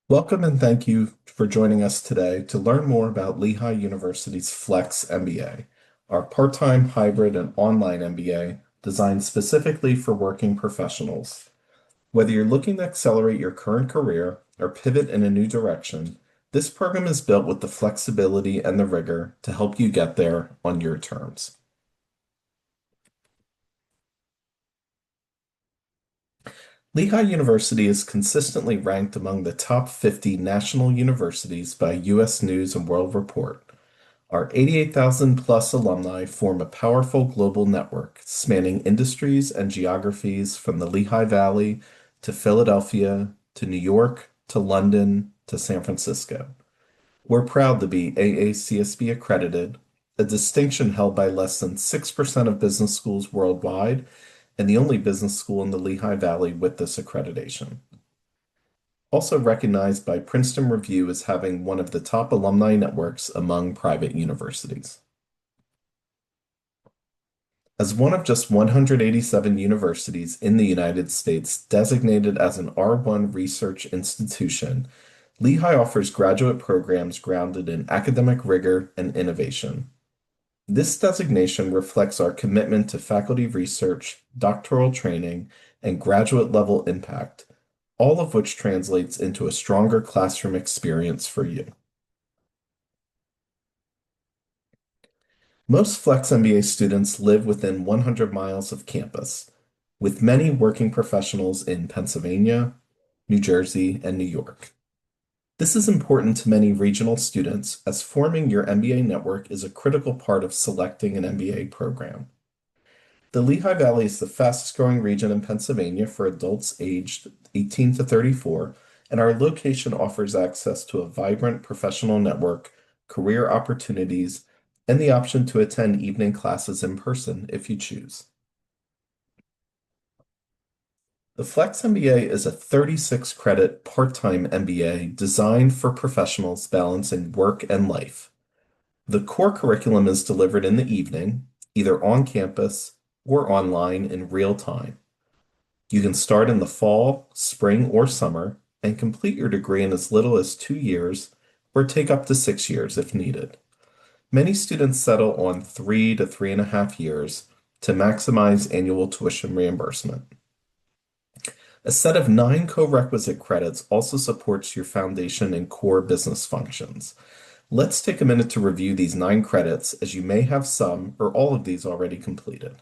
Welcome and thank you for joining us today to learn more about Lehigh University's FLEX MBA, our part-time hybrid and online MBA designed specifically for working professionals. Whether you're looking to accelerate your current career or pivot in a new direction, this program is built with the flexibility and the rigor to help you get there on your terms. Lehigh University is consistently ranked among the top 50 national universities by U.S. News& and World Report. Our 88,000 plus alumni form a powerful global network spanning industries and geographies from the Lehigh Valley to Philadelphia to New York to London to San Francisco. We're proud to be AACSB accredited, a distinction held by less than 6% of business schools worldwide, and the only business school in the Lehigh Valley with this accreditation. Also recognized by Princeton Review as having one of the top alumni networks among private universities. As one of just 187 universities in the United States designated as an R1 research institution, Lehigh offers graduate programs grounded in academic rigor and innovation. This designation reflects our commitment to faculty research, doctoral training, and graduate level impact, all of which translates into a stronger classroom experience for you. Most FLEX MBA students live within 100 miles of campus, with many working professionals in Pennsylvania, New Jersey, and New York. This is important to many regional students as forming your MBA network is a critical part of selecting an MBA program. The Lehigh Valley is the fastest growing region in Pennsylvania for adults aged 18 to 34, and our location offers access to a vibrant professional network, career opportunities, and the option to attend evening classes in person if you choose. The FLEX MBA is a 36 credit part-time MBA designed for professionals balancing work and life. The core curriculum is delivered in the evening, either on campus or online in real time. You can start in the fall, spring, or summer and complete your degree in as little as 2 years or take up to 6 years if needed. Many students settle on 3 to 3.5 years to maximize annual tuition reimbursement. A set of 9 co-requisite credits also supports your foundation and core business functions. Let's take a minute to review these 9 credits as you may have some or all of these already completed.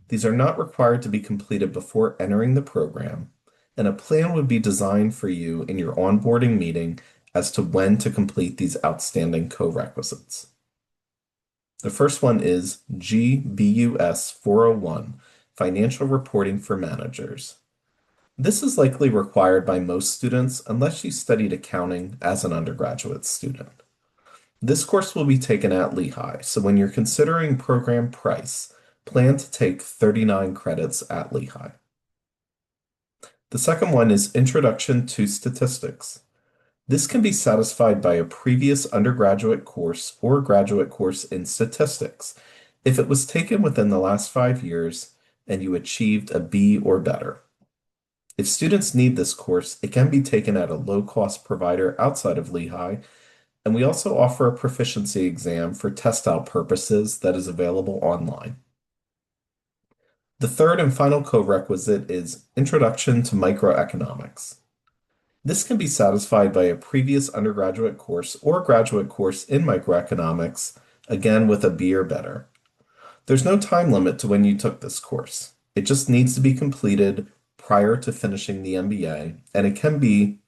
These are not required to be completed before entering the program, and a plan would be designed for you in your onboarding meeting as to when to complete these outstanding co-requisites. The first one is GBUS 401, Financial Reporting for Managers. This is likely required by most students unless you studied accounting as an undergraduate student. This course will be taken at Lehigh, so when you're considering program price, plan to take 39 credits at Lehigh. The second one is Introduction to Statistics. This can be satisfied by a previous undergraduate course or graduate course in statistics if it was taken within the last 5 years and you achieved a B or better. If students need this course, it can be taken at a low-cost provider outside of Lehigh, and we also offer a proficiency exam for test-out purposes that is available online. The third and final co-requisite is Introduction to Microeconomics. This can be satisfied by a previous undergraduate course or graduate course in microeconomics, again with a B or better. There's no time limit to when you took this course. It just needs to be completed prior to finishing the MBA, and it can be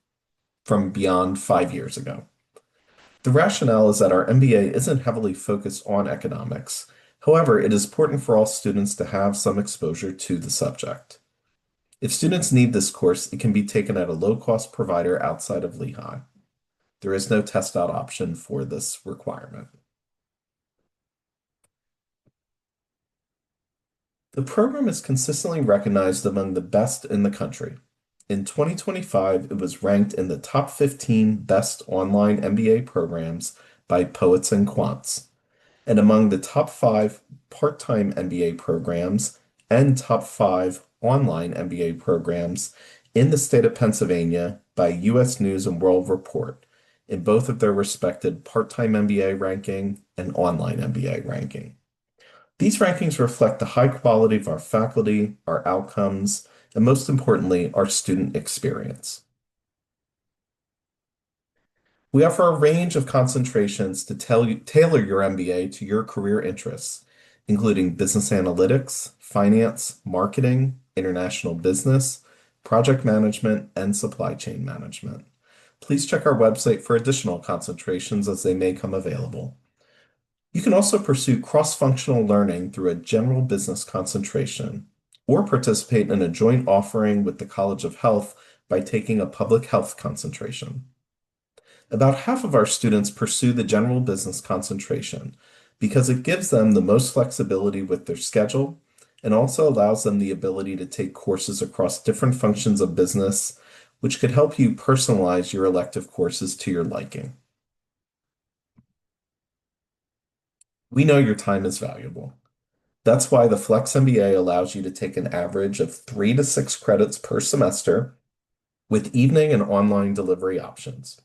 from beyond 5 years ago. The rationale is that our MBA isn't heavily focused on economics. However, it is important for all students to have some exposure to the subject. If students need this course, it can be taken at a low-cost provider outside of Lehigh. There is no test-out option for this requirement. The program is consistently recognized among the best in the country. In 2025, it was ranked in the top 15 best online MBA programs by Poets and Quants, and among the top 5 part-time MBA programs and top 5 online MBA programs in the state of Pennsylvania by US News and World Report in both of their respected part-time MBA ranking and online MBA ranking. These rankings reflect the high quality of our faculty, our outcomes, and most importantly, our student experience. We offer a range of concentrations to tailor your MBA to your career interests, including business analytics, finance, marketing, international business, project management, and supply chain management. Please check our website for additional concentrations as they may come available. You can also pursue cross-functional learning through a general business concentration or participate in a joint offering with the College of Health by taking a public health concentration. About half of our students pursue the general business concentration because it gives them the most flexibility with their schedule and also allows them the ability to take courses across different functions of business, which could help you personalize your elective courses to your liking. We know your time is valuable. That's why the Flex MBA allows you to take an average of 3 to 6 credits per semester with evening and online delivery options.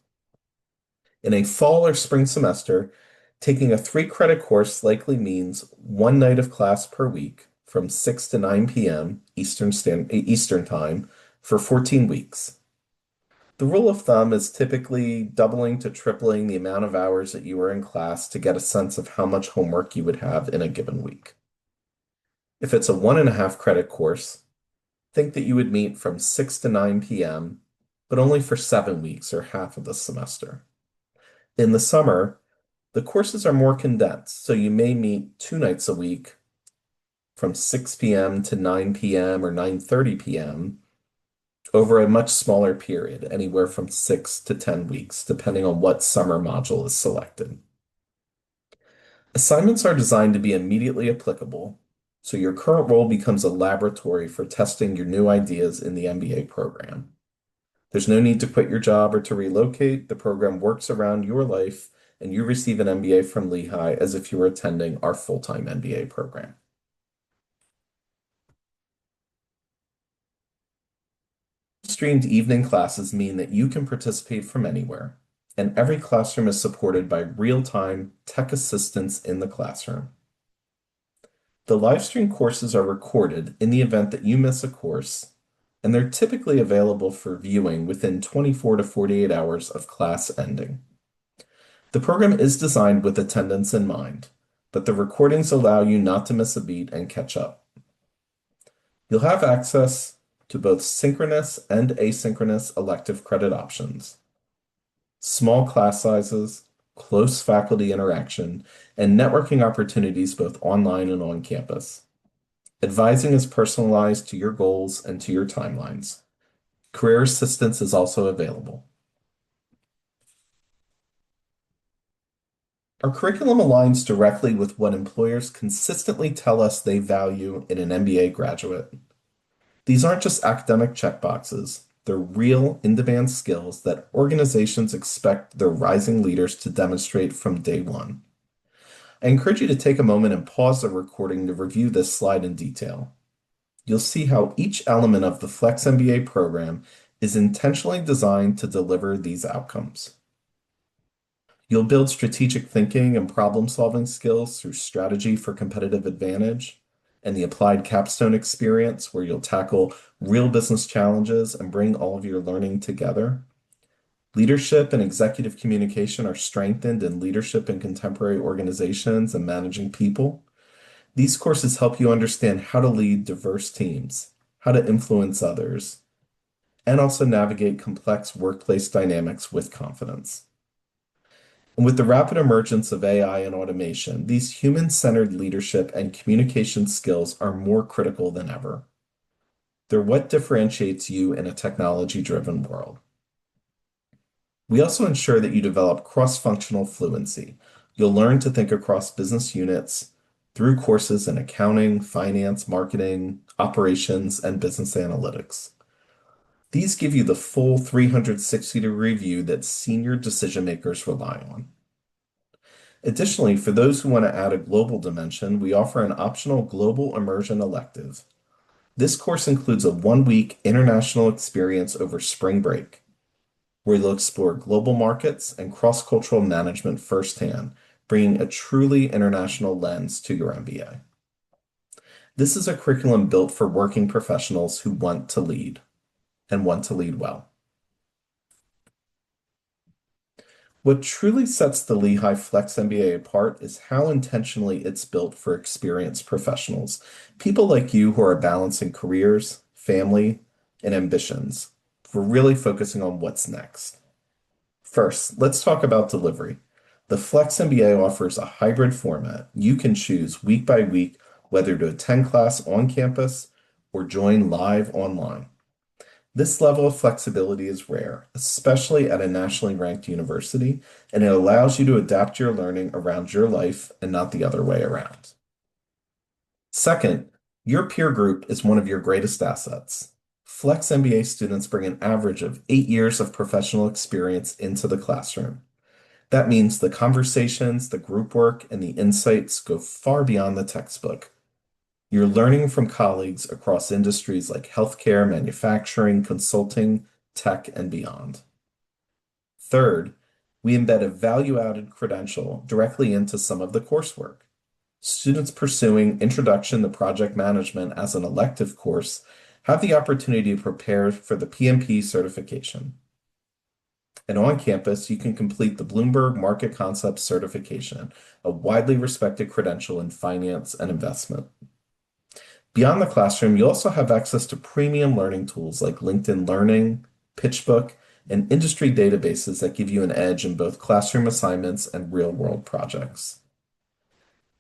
In a fall or spring semester, taking a 3 credit course likely means one night of class per week from 6 to 9 p.m. Eastern Time for 14 weeks. The rule of thumb is typically doubling to tripling the amount of hours that you are in class to get a sense of how much homework you would have in a given week. If it's a 1.5 credit course, think that you would meet from 6 to 9 p.m., but only for 7 weeks or half of the semester. In the summer, the courses are more condensed, so you may meet 2 nights a week from 6 p.m. to 9 p.m. or 9:30 p.m. over a much smaller period, anywhere from 6 to 10 weeks, depending on what summer module is selected. Assignments are designed to be immediately applicable, so your current role becomes a laboratory for testing your new ideas in the MBA program. There's no need to quit your job or to relocate. The program works around your life, and you receive an MBA from Lehigh as if you were attending our full-time MBA program. Streamed evening classes mean that you can participate from anywhere, and every classroom is supported by real-time tech assistance in the classroom. The live stream courses are recorded in the event that you miss a course, and they're typically available for viewing within 24 to 48 hours of class ending. The program is designed with attendance in mind, but the recordings allow you not to miss a beat and catch up. You'll have access to both synchronous and asynchronous elective credit options, small class sizes, close faculty interaction, and networking opportunities both online and on campus. Advising is personalized to your goals and to your timelines. Career assistance is also available. Our curriculum aligns directly with what employers consistently tell us they value in an MBA graduate. These aren't just academic checkboxes. They're real, in-demand skills that organizations expect their rising leaders to demonstrate from day one. I encourage you to take a moment and pause the recording to review this slide in detail. You'll see how each element of the Flex MBA program is intentionally designed to deliver these outcomes. You'll build strategic thinking and problem-solving skills through strategy for competitive advantage and the applied capstone experience where you'll tackle real business challenges and bring all of your learning together. Leadership and executive communication are strengthened in leadership in contemporary organizations and managing people. These courses help you understand how to lead diverse teams, how to influence others, and also navigate complex workplace dynamics with confidence. And with the rapid emergence of AI and automation, these human-centered leadership and communication skills are more critical than ever. They're what differentiates you in a technology-driven world. We also ensure that you develop cross-functional fluency. You'll learn to think across business units through courses in accounting, finance, marketing, operations, and business analytics. These give you the full 360-degree view that senior decision makers rely on. Additionally, for those who want to add a global dimension, we offer an optional global immersion elective. This course includes a 1-week international experience over spring break. where you'll explore global markets and cross-cultural management firsthand, bringing a truly international lens to your MBA. This is a curriculum built for working professionals who want to lead and want to lead well. What truly sets the Lehigh Flex MBA apart is how intentionally it's built for experienced professionals, people like you who are balancing careers, family, and ambitions. We're really focusing on what's next. First, let's talk about delivery. The Flex MBA offers a hybrid format. You can choose week by week whether to attend class on campus or join live online. This level of flexibility is rare, especially at a nationally ranked university, and it allows you to adapt your learning around your life and not the other way around. Second, your peer group is one of your greatest assets. Flex MBA students bring an average of 8 years of professional experience into the classroom. That means the conversations, the group work, and the insights go far beyond the textbook. You're learning from colleagues across industries like healthcare, manufacturing, consulting, tech, and beyond. Third, we embed a value-added credential directly into some of the coursework. Students pursuing Introduction to Project Management as an elective course have the opportunity to prepare for the PMP certification. And on campus, you can complete the Bloomberg Market Concepts certification, a widely respected credential in finance and investment. Beyond the classroom, you also have access to premium learning tools like LinkedIn Learning, PitchBook, and industry databases that give you an edge in both classroom assignments and real-world projects.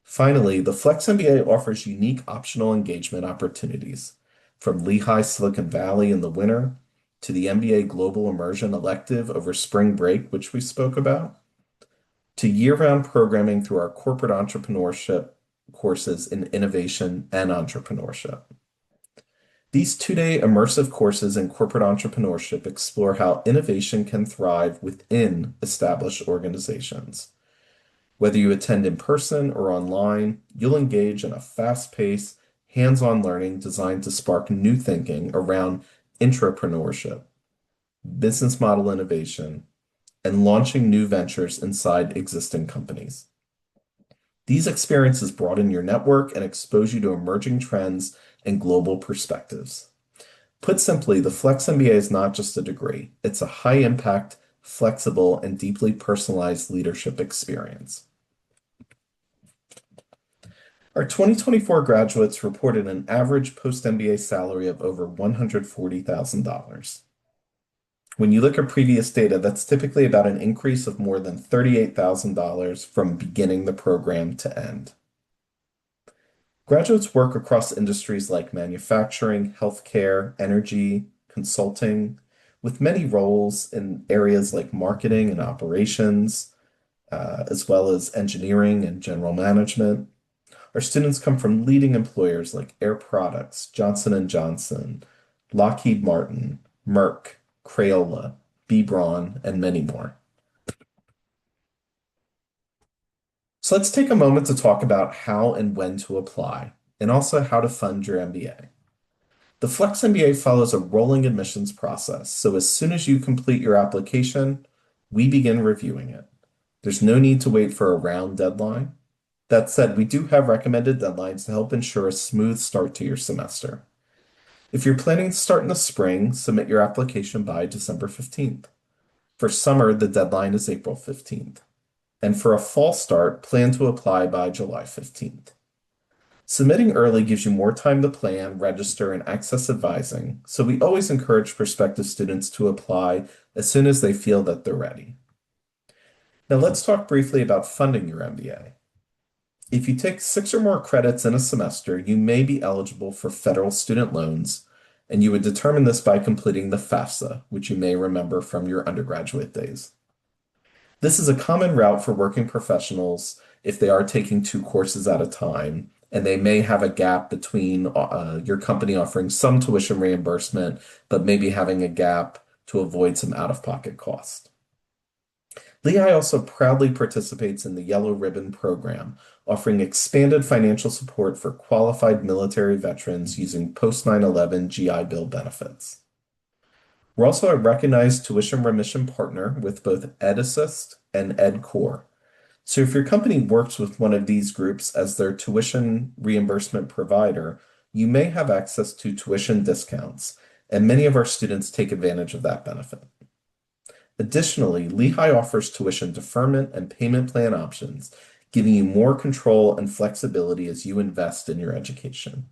Finally, the Flex MBA offers unique optional engagement opportunities, from Lehigh Silicon Valley in the winter to the MBA Global Immersion elective over spring break, which we spoke about, to year-round programming through our corporate entrepreneurship courses in innovation and entrepreneurship. These 2-day immersive courses in corporate entrepreneurship explore how innovation can thrive within established organizations. Whether you attend in person or online, you'll engage in a fast-paced, hands-on learning designed to spark new thinking around intrapreneurship, business model innovation, and launching new ventures inside existing companies. These experiences broaden your network and expose you to emerging trends and global perspectives. Put simply, the Flex MBA is not just a degree, it's a high-impact, flexible, and deeply personalized leadership experience. Our 2024 graduates reported an average post-MBA salary of over $140,000. When you look at previous data, that's typically about an increase of more than $38,000 from beginning the program to end. Graduates work across industries like manufacturing, healthcare, energy, consulting, with many roles in areas like marketing and operations, as well as engineering and general management. Our students come from leading employers like Air Products, Johnson & Johnson, Lockheed Martin, Merck, Crayola, B. Braun, and many more. So let's take a moment to talk about how and when to apply, and also how to fund your MBA. The Flex MBA follows a rolling admissions process, so as soon as you complete your application, we begin reviewing it. There's no need to wait for a round deadline. That said, we do have recommended deadlines to help ensure a smooth start to your semester. If you're planning to start in the spring, submit your application by December 15th. For summer, the deadline is April 15th. And for a fall start, plan to apply by July 15th. Submitting early gives you more time to plan, register, and access advising, so we always encourage prospective students to apply as soon as they feel that they're ready. Now let's talk briefly about funding your MBA. If you take 6 or more credits in a semester, you may be eligible for federal student loans, and you would determine this by completing the FAFSA, which you may remember from your undergraduate days. This is a common route for working professionals if they are taking 2 courses at a time, and they may have a gap between your company offering some tuition reimbursement, but maybe having a gap to avoid some out-of-pocket cost. Lehigh also proudly participates in the Yellow Ribbon program, offering expanded financial support for qualified military veterans using post 9/11 GI Bill benefits. We're also a recognized tuition remission partner with both EdAssist and EdCore. So if your company works with one of these groups as their tuition reimbursement provider, you may have access to tuition discounts, and many of our students take advantage of that benefit. Additionally, Lehigh offers tuition deferment and payment plan options, giving you more control and flexibility as you invest in your education.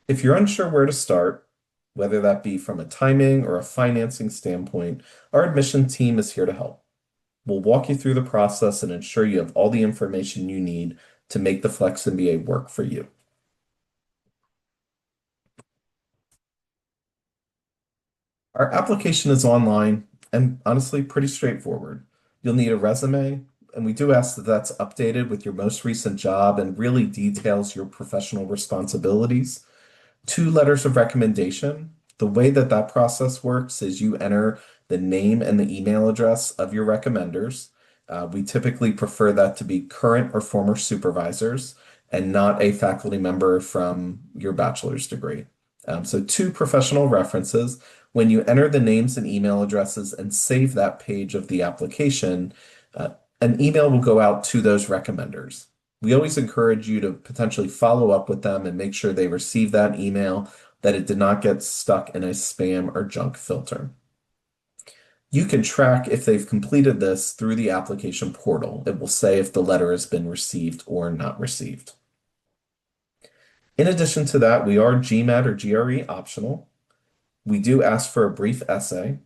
If you're unsure where to start, whether that be from a timing or a financing standpoint, our admission team is here to help. We'll walk you through the process and ensure you have all the information you need to make the Flex MBA work for you. Our application is online and honestly pretty straightforward. You'll need a resume, and we do ask that that's updated with your most recent job and really details your professional responsibilities. Two letters of recommendation. The way that that process works is you enter the name and the email address of your recommenders. We typically prefer that to be current or former supervisors and not a faculty member from your bachelor's degree. So two professional references. When you enter the names and email addresses and save that page of the application, an email will go out to those recommenders. We always encourage you to potentially follow up with them and make sure they receive that email, that it did not get stuck in a spam or junk filter. You can track if they've completed this through the application portal. It will say if the letter has been received or not received. In addition to that, we are GMAT or GRE optional. We do ask for a brief essay.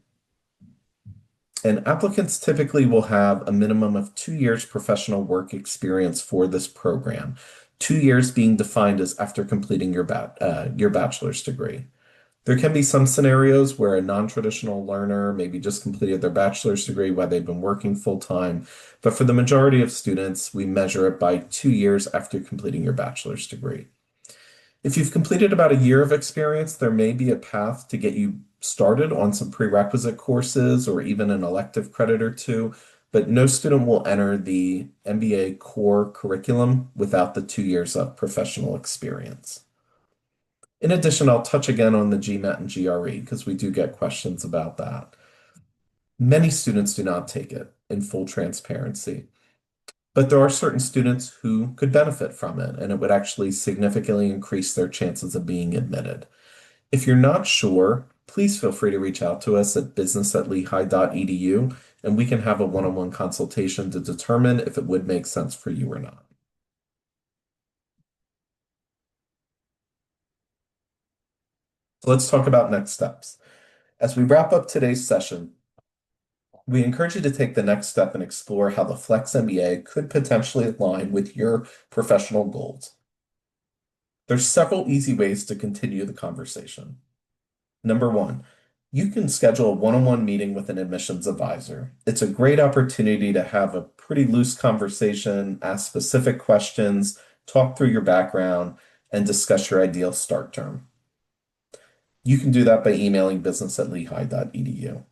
And applicants typically will have a minimum of 2 years professional work experience for this program. 2 years being defined as after completing your bachelor's degree. There can be some scenarios where a non-traditional learner maybe just completed their bachelor's degree while they've been working full time, but for the majority of students, we measure it by 2 years after completing your bachelor's degree. If you've completed about a year of experience, there may be a path to get you started on some prerequisite courses or even an elective credit or two, but no student will enter the MBA core curriculum without the 2 years of professional experience. In addition, I'll touch again on the GMAT and GRE because we do get questions about that. Many students do not take it in full transparency, but there are certain students who could benefit from it, and it would actually significantly increase their chances of being admitted. If you're not sure, please feel free to reach out to us at business@lehigh.edu, and we can have a one-on-one consultation to determine if it would make sense for you or not. So let's talk about next steps. As we wrap up today's session, we encourage you to take the next step and explore how the Flex MBA could potentially align with your professional goals. There's several easy ways to continue the conversation. Number one, you can schedule a one-on-one meeting with an admissions advisor. It's a great opportunity to have a pretty loose conversation, ask specific questions, talk through your background, and discuss your ideal start term. You can do that by emailing business@lehigh.edu.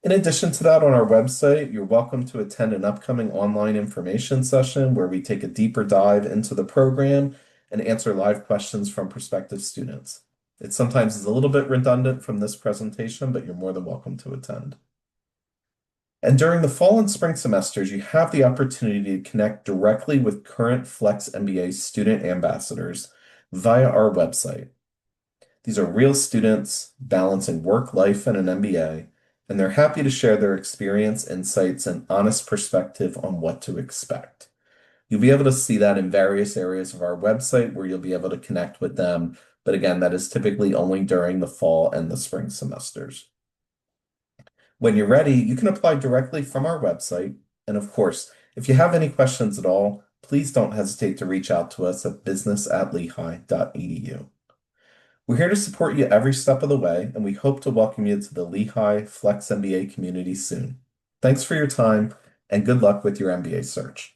In addition to that, on our website, you're welcome to attend an upcoming online information session where we take a deeper dive into the program and answer live questions from prospective students. It sometimes is a little bit redundant from this presentation, but you're more than welcome to attend. And during the fall and spring semesters, you have the opportunity to connect directly with current Flex MBA student ambassadors via our website. These are real students balancing work life and an MBA, and they're happy to share their experience, insights, and honest perspective on what to expect. You'll be able to see that in various areas of our website where you'll be able to connect with them. But again, that is typically only during the fall and the spring semesters. When you're ready, you can apply directly from our website. And of course, if you have any questions at all, please don't hesitate to reach out to us at business@lehigh.edu. We're here to support you every step of the way, and we hope to welcome you to the Lehigh Flex MBA community soon. Thanks for your time, and good luck with your MBA search.